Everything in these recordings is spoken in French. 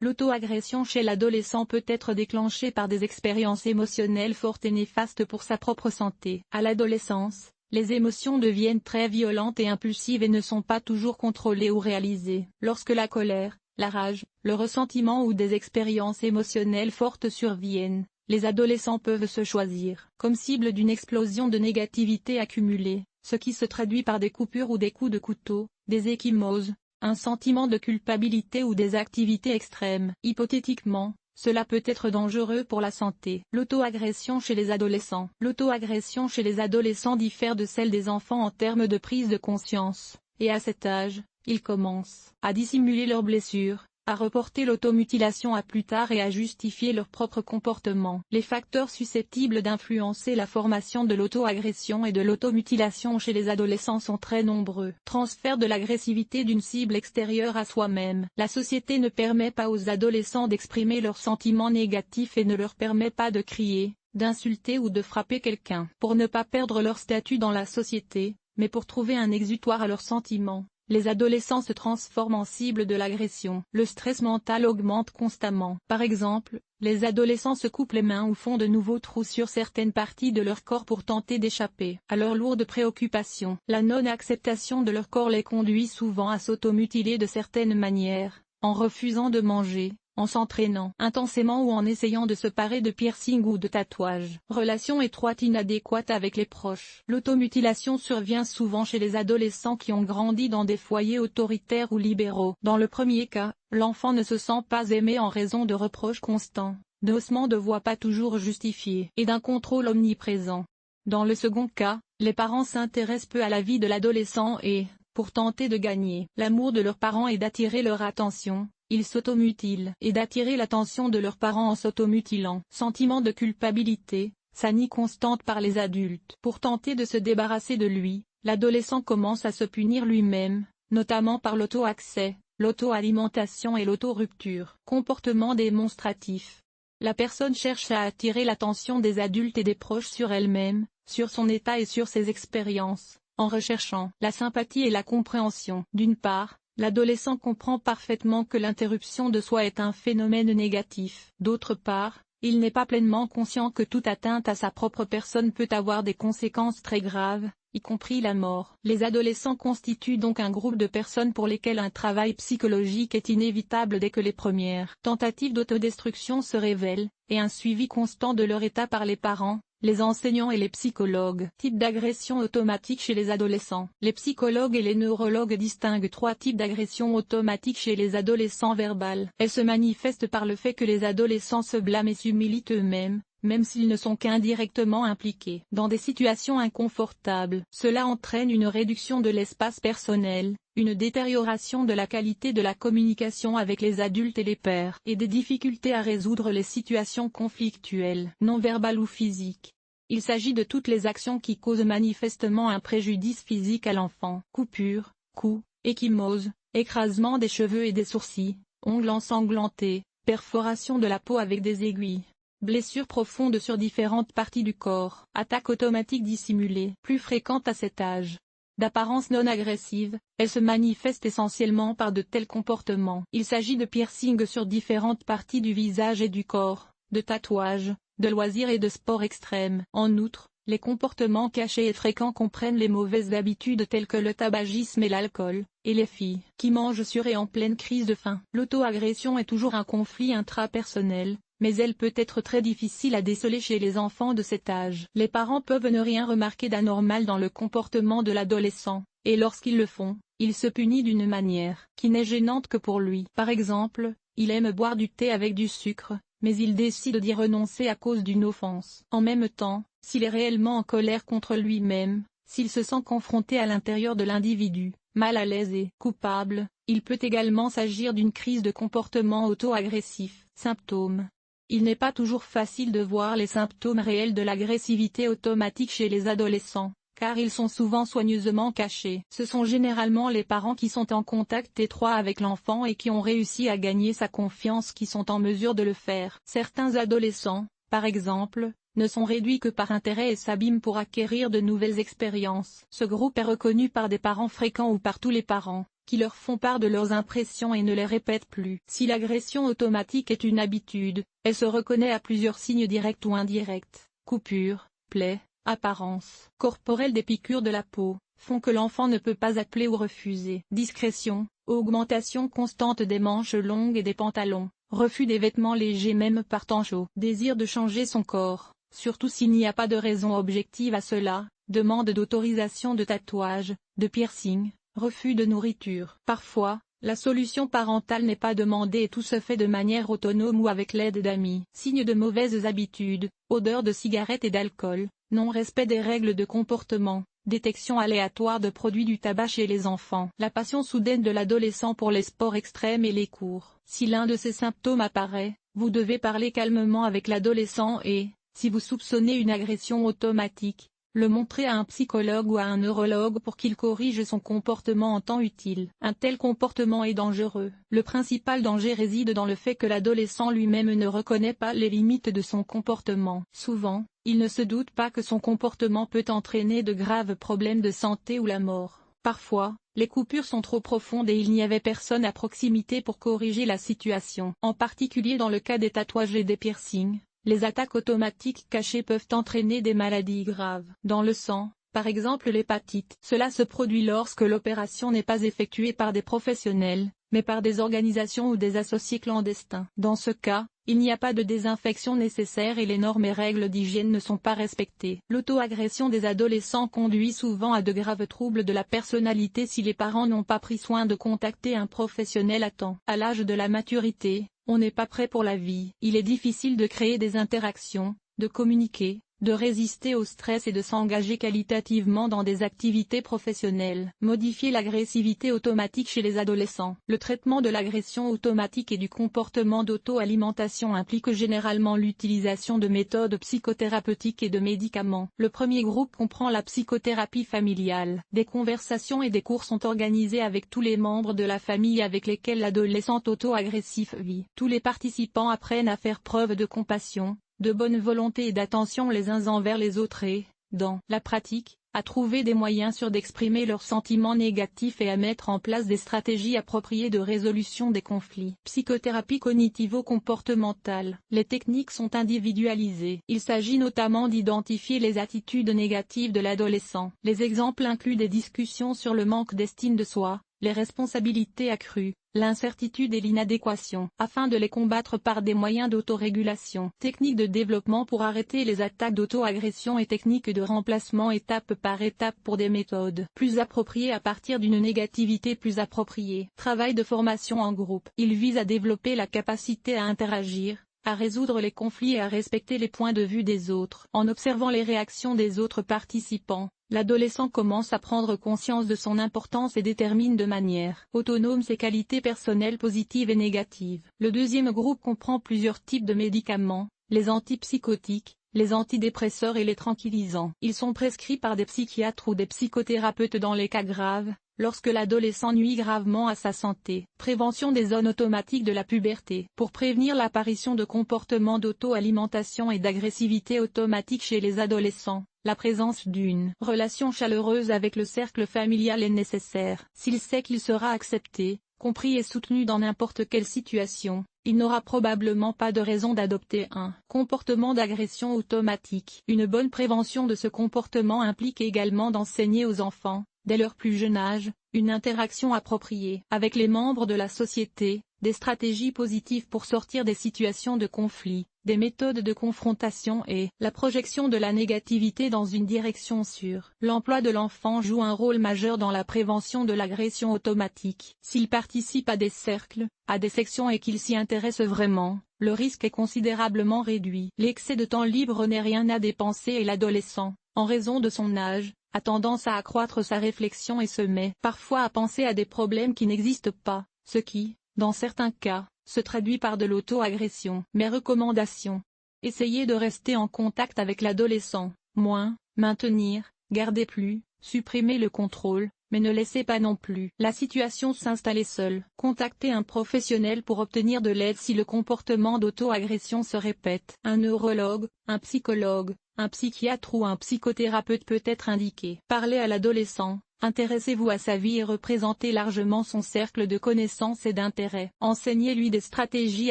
L'auto-agression chez l'adolescent peut être déclenchée par des expériences émotionnelles fortes et néfastes pour sa propre santé. À l'adolescence, les émotions deviennent très violentes et impulsives et ne sont pas toujours contrôlées ou réalisées. Lorsque la colère, la rage, le ressentiment ou des expériences émotionnelles fortes surviennent, les adolescents peuvent se choisir comme cible d'une explosion de négativité accumulée, ce qui se traduit par des coupures ou des coups de couteau, des ecchymoses, un sentiment de culpabilité ou des activités extrêmes. Hypothétiquement, cela peut être dangereux pour la santé. L'auto-agression chez les adolescents. L'auto-agression chez les adolescents diffère de celle des enfants en termes de prise de conscience, et à cet âge, ils commencent à dissimuler leurs blessures, à reporter l'automutilation à plus tard et à justifier leur propre comportement. Les facteurs susceptibles d'influencer la formation de l'auto-agression et de l'automutilation chez les adolescents sont très nombreux. Transfert de l'agressivité d'une cible extérieure à soi-même. La société ne permet pas aux adolescents d'exprimer leurs sentiments négatifs et ne leur permet pas de crier, d'insulter ou de frapper quelqu'un. Pour ne pas perdre leur statut dans la société, mais pour trouver un exutoire à leurs sentiments, les adolescents se transforment en cible de l'agression. Le stress mental augmente constamment. Par exemple, les adolescents se coupent les mains ou font de nouveaux trous sur certaines parties de leur corps pour tenter d'échapper à leurs lourdes préoccupations. La non-acceptation de leur corps les conduit souvent à s'automutiler de certaines manières, en refusant de manger, en s'entraînant intensément ou en essayant de se parer de piercings ou de tatouages. Relation étroite inadéquate avec les proches. L'automutilation survient souvent chez les adolescents qui ont grandi dans des foyers autoritaires ou libéraux. Dans le premier cas, l'enfant ne se sent pas aimé en raison de reproches constants, d'ossements de voix pas toujours justifiés et d'un contrôle omniprésent. Dans le second cas, les parents s'intéressent peu à la vie de l'adolescent et, pour tenter de gagner l'amour de leurs parents et d'attirer leur attention, ils s'automutilent et d'attirer l'attention de leurs parents en s'automutilant. Sentiment de culpabilité, sanie constante par les adultes. Pour tenter de se débarrasser de lui, l'adolescent commence à se punir lui-même, notamment par l'auto-accès, l'auto-alimentation et l'auto-rupture. Comportement démonstratif. La personne cherche à attirer l'attention des adultes et des proches sur elle-même, sur son état et sur ses expériences, en recherchant la sympathie et la compréhension. D'une part, l'adolescent comprend parfaitement que l'interruption de soi est un phénomène négatif. D'autre part, il n'est pas pleinement conscient que toute atteinte à sa propre personne peut avoir des conséquences très graves, y compris la mort. Les adolescents constituent donc un groupe de personnes pour lesquelles un travail psychologique est inévitable dès que les premières tentatives d'autodestruction se révèlent, et un suivi constant de leur état par les parents, les enseignants et les psychologues. Type d'agression automatique chez les adolescents. Les psychologues et les neurologues distinguent 3 types d'agression automatique chez les adolescents verbales. Elles se manifestent par le fait que les adolescents se blâment et s'humilient eux-mêmes, même s'ils ne sont qu'indirectement impliqués dans des situations inconfortables. Cela entraîne une réduction de l'espace personnel, une détérioration de la qualité de la communication avec les adultes et les pairs, et des difficultés à résoudre les situations conflictuelles, non verbales ou physiques. Il s'agit de toutes les actions qui causent manifestement un préjudice physique à l'enfant. Coupures, coups, ecchymoses, écrasement des cheveux et des sourcils, ongles ensanglantés, perforation de la peau avec des aiguilles. Blessures profondes sur différentes parties du corps. Attaque automatique dissimulée. Plus fréquente à cet âge. D'apparence non agressive, elle se manifeste essentiellement par de tels comportements. Il s'agit de piercings sur différentes parties du visage et du corps, de tatouages, de loisirs et de sports extrêmes. En outre, les comportements cachés et fréquents comprennent les mauvaises habitudes telles que le tabagisme et l'alcool, et les filles qui mangent sur et en pleine crise de faim. L'auto-agression est toujours un conflit intrapersonnel, mais elle peut être très difficile à déceler chez les enfants de cet âge. Les parents peuvent ne rien remarquer d'anormal dans le comportement de l'adolescent, et lorsqu'ils le font, il se punit d'une manière qui n'est gênante que pour lui. Par exemple, il aime boire du thé avec du sucre, mais il décide d'y renoncer à cause d'une offense. En même temps, s'il est réellement en colère contre lui-même, s'il se sent confronté à l'intérieur de l'individu, mal à l'aise et coupable, il peut également s'agir d'une crise de comportement auto-agressif. Symptômes. Il n'est pas toujours facile de voir les symptômes réels de l'agressivité automatique chez les adolescents, car ils sont souvent soigneusement cachés. Ce sont généralement les parents qui sont en contact étroit avec l'enfant et qui ont réussi à gagner sa confiance qui sont en mesure de le faire. Certains adolescents, par exemple, ne sont réduits que par intérêt et s'abîment pour acquérir de nouvelles expériences. Ce groupe est reconnu par des parents fréquents ou par tous les parents, qui leur font part de leurs impressions et ne les répètent plus. Si l'agression automatique est une habitude, elle se reconnaît à plusieurs signes directs ou indirects: coupure, plaie, apparence corporelle des piqûres de la peau, font que l'enfant ne peut pas appeler ou refuser. Discrétion, augmentation constante des manches longues et des pantalons, refus des vêtements légers même par temps chaud. Désir de changer son corps, surtout s'il n'y a pas de raison objective à cela, demande d'autorisation de tatouage, de piercing, refus de nourriture. Parfois, la solution parentale n'est pas demandée et tout se fait de manière autonome ou avec l'aide d'amis. Signes de mauvaises habitudes, odeur de cigarettes et d'alcool, non-respect des règles de comportement, détection aléatoire de produits du tabac chez les enfants. La passion soudaine de l'adolescent pour les sports extrêmes et les cours. Si l'un de ces symptômes apparaît, vous devez parler calmement avec l'adolescent et, si vous soupçonnez une agression automatique, le montrer à un psychologue ou à un neurologue pour qu'il corrige son comportement en temps utile. Un tel comportement est dangereux. Le principal danger réside dans le fait que l'adolescent lui-même ne reconnaît pas les limites de son comportement. Souvent, il ne se doute pas que son comportement peut entraîner de graves problèmes de santé ou la mort. Parfois, les coupures sont trop profondes et il n'y avait personne à proximité pour corriger la situation. En particulier dans le cas des tatouages et des piercings, les attaques automatiques cachées peuvent entraîner des maladies graves. Dans le sang, par exemple l'hépatite. Cela se produit lorsque l'opération n'est pas effectuée par des professionnels, mais par des organisations ou des associés clandestins. Dans ce cas, il n'y a pas de désinfection nécessaire et les normes et règles d'hygiène ne sont pas respectées. L'auto-agression des adolescents conduit souvent à de graves troubles de la personnalité si les parents n'ont pas pris soin de contacter un professionnel à temps. À l'âge de la maturité, on n'est pas prêt pour la vie. Il est difficile de créer des interactions, de communiquer, de résister au stress et de s'engager qualitativement dans des activités professionnelles. Modifier l'agressivité automatique chez les adolescents. Le traitement de l'agression automatique et du comportement d'auto-alimentation implique généralement l'utilisation de méthodes psychothérapeutiques et de médicaments. Le premier groupe comprend la psychothérapie familiale. Des conversations et des cours sont organisés avec tous les membres de la famille avec lesquels l'adolescent auto-agressif vit. Tous les participants apprennent à faire preuve de compassion, de bonne volonté et d'attention les uns envers les autres et, dans la pratique, à trouver des moyens sûrs d'exprimer leurs sentiments négatifs et à mettre en place des stratégies appropriées de résolution des conflits. Psychothérapie cognitivo-comportementale. Les techniques sont individualisées. Il s'agit notamment d'identifier les attitudes négatives de l'adolescent. Les exemples incluent des discussions sur le manque d'estime de soi, les responsabilités accrues, l'incertitude et l'inadéquation, afin de les combattre par des moyens d'autorégulation. Techniques de développement pour arrêter les attaques d'auto-agression et techniques de remplacement étape par étape pour des méthodes plus appropriées à partir d'une négativité plus appropriée. Travail de formation en groupe. Il vise à développer la capacité à interagir, à résoudre les conflits et à respecter les points de vue des autres. En observant les réactions des autres participants, l'adolescent commence à prendre conscience de son importance et détermine de manière autonome ses qualités personnelles positives et négatives. Le deuxième groupe comprend plusieurs types de médicaments, les antipsychotiques, les antidépresseurs et les tranquillisants. Ils sont prescrits par des psychiatres ou des psychothérapeutes dans les cas graves, lorsque l'adolescent nuit gravement à sa santé. Prévention des zones automatiques de la puberté. Pour prévenir l'apparition de comportements d'auto-alimentation et d'agressivité automatique chez les adolescents, la présence d'une relation chaleureuse avec le cercle familial est nécessaire. S'il sait qu'il sera accepté, compris et soutenu dans n'importe quelle situation, il n'aura probablement pas de raison d'adopter un comportement d'agression automatique. Une bonne prévention de ce comportement implique également d'enseigner aux enfants, dès leur plus jeune âge, une interaction appropriée avec les membres de la société, des stratégies positives pour sortir des situations de conflit, des méthodes de confrontation et la projection de la négativité dans une direction sûre. L'emploi de l'enfant joue un rôle majeur dans la prévention de l'agression automatique. S'il participe à des cercles, à des sections et qu'il s'y intéresse vraiment, le risque est considérablement réduit. L'excès de temps libre n'est rien à dépenser et l'adolescent, en raison de son âge, a tendance à accroître sa réflexion et se met parfois à penser à des problèmes qui n'existent pas, ce qui, dans certains cas, se traduit par de l'auto-agression. Mes recommandations. Essayez de rester en contact avec l'adolescent, moins, maintenir, garder plus, supprimer le contrôle, mais ne laissez pas non plus la situation s'installer seule. Contactez un professionnel pour obtenir de l'aide si le comportement d'auto-agression se répète. Un neurologue, un psychologue, un psychiatre ou un psychothérapeute peut être indiqué. Parlez à l'adolescent, Intéressez-vous à sa vie et représentez largement son cercle de connaissances et d'intérêts. Enseignez-lui des stratégies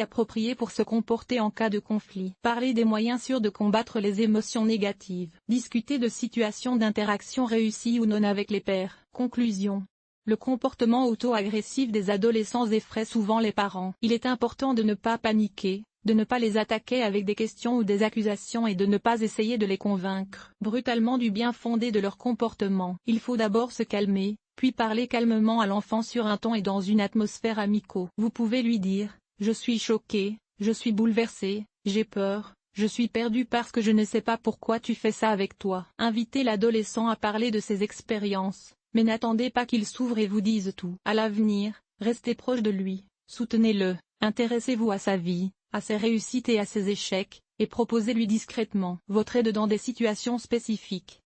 appropriées pour se comporter en cas de conflit. Parlez des moyens sûrs de combattre les émotions négatives. Discutez de situations d'interaction réussies ou non avec les pairs. Conclusion. Le comportement auto-agressif des adolescents effraie souvent les parents. Il est important de ne pas paniquer, de ne pas les attaquer avec des questions ou des accusations et de ne pas essayer de les convaincre brutalement du bien fondé de leur comportement. Il faut d'abord se calmer, puis parler calmement à l'enfant sur un ton et dans une atmosphère amicale. Vous pouvez lui dire « Je suis choqué, je suis bouleversé, j'ai peur, je suis perdu parce que je ne sais pas pourquoi tu fais ça avec toi. » Invitez l'adolescent à parler de ses expériences, mais n'attendez pas qu'il s'ouvre et vous dise tout. À l'avenir, restez proche de lui, soutenez-le, intéressez-vous à sa vie, à ses réussites et à ses échecs, et proposez-lui discrètement votre aide dans des situations spécifiques.